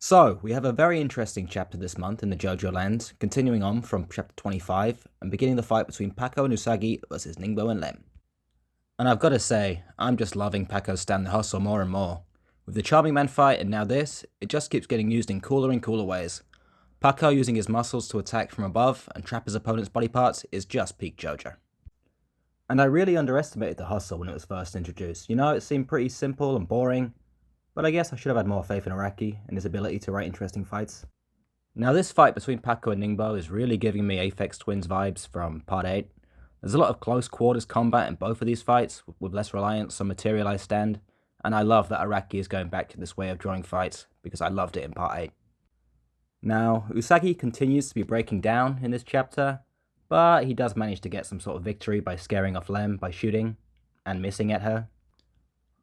So, we have a very interesting chapter this month in the Jojolands, continuing on from chapter 25 and beginning the fight between PACO and Usagi versus Ningbo and Lem. And I've got to say, I'm just loving PACO's stand the hustle more and more. With the Charming Man fight and now this, it just keeps getting used in cooler and cooler ways. PACO using his muscles to attack from above and trap his opponent's body parts is just peak Jojo. And I really underestimated the hustle when it was first introduced. You know, it seemed pretty simple and boring, but I guess I should have had more faith in Araki and his ability to write interesting fights. Now this fight between PACO and Ningbo is really giving me Aphex Twins vibes from Part 8. There's a lot of close quarters combat in both of these fights, with less reliance on materialized stand, and I love that Araki is going back to this way of drawing fights, because I loved it in Part 8. Now, Usagi continues to be breaking down in this chapter, but he does manage to get some sort of victory by scaring off Lem by shooting, and missing at her.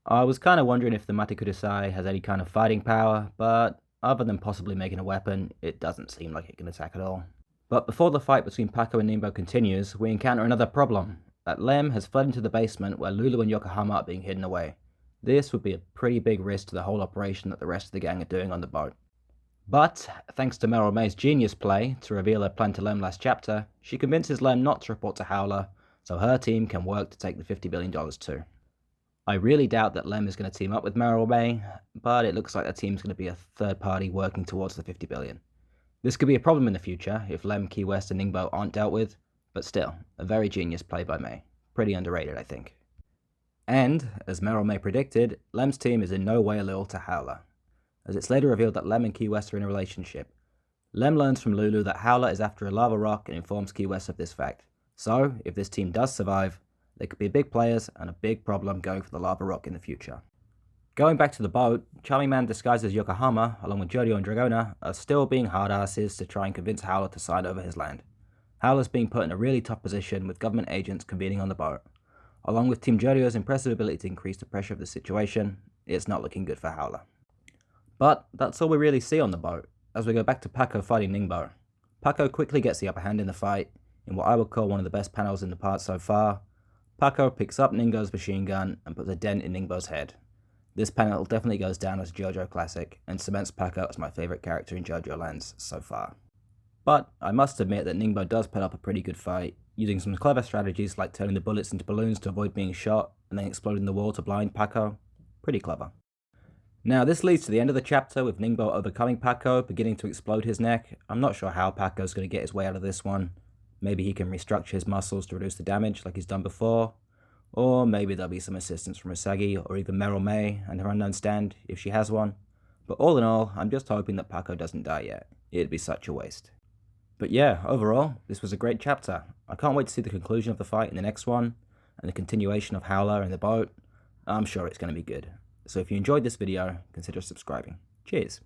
I was kind of wondering if the Matakudasai has any kind of fighting power, but other than possibly making a weapon, it doesn't seem like it can attack at all. But before the fight between PACO and Ningbo continues, we encounter another problem, that Lem has fled into the basement where Lulu and Yokohama are being hidden away. This would be a pretty big risk to the whole operation that the rest of the gang are doing on the boat. But, thanks to Meryl May's genius play to reveal her plan to Lem last chapter, she convinces Lem not to report to Howler, so her team can work to take the $50 billion too. I really doubt that Lem is going to team up with Meryl May, but it looks like the team's going to be a third party working towards the $50 billion. This could be a problem in the future if Lem, Key West and Ningbo aren't dealt with, but still, a very genius play by May. Pretty underrated, I think. And, as Meryl May predicted, Lem's team is in no way loyal to Howler, as it's later revealed that Lem and Key West are in a relationship. Lem learns from Lulu that Howler is after a lava rock and informs Key West of this fact. So, if this team does survive, they could be big players and a big problem going for the lava rock in the future. Going back to the boat, Charming Man disguised as Yokohama, along with Jojo and Dragona, are still being hard-asses to try and convince Howler to sign over his land. Howler's being put in a really tough position with government agents convening on the boat. Along with Team Jojo's impressive ability to increase the pressure of the situation, it's not looking good for Howler. But that's all we really see on the boat, as we go back to PACO fighting Ningbo. PACO quickly gets the upper hand in the fight, in what I would call one of the best panels in the part so far. PACO picks up Ningbo's machine gun and puts a dent in Ningbo's head. This panel definitely goes down as a JoJo classic, and cements PACO as my favourite character in Jojolands so far. But I must admit that Ningbo does put up a pretty good fight, using some clever strategies like turning the bullets into balloons to avoid being shot, and then exploding the wall to blind PACO. Pretty clever. Now this leads to the end of the chapter with Ningbo overcoming PACO, beginning to explode his neck. I'm not sure how PACO's going to get his way out of this one. Maybe he can restructure his muscles to reduce the damage like he's done before. Or maybe there'll be some assistance from Usagi or even Meryl May and her unknown stand, if she has one. But all in all, I'm just hoping that PACO doesn't die yet. It'd be such a waste. But yeah, overall, this was a great chapter. I can't wait to see the conclusion of the fight in the next one, and the continuation of Howler and the boat. I'm sure it's going to be good. So if you enjoyed this video, consider subscribing. Cheers.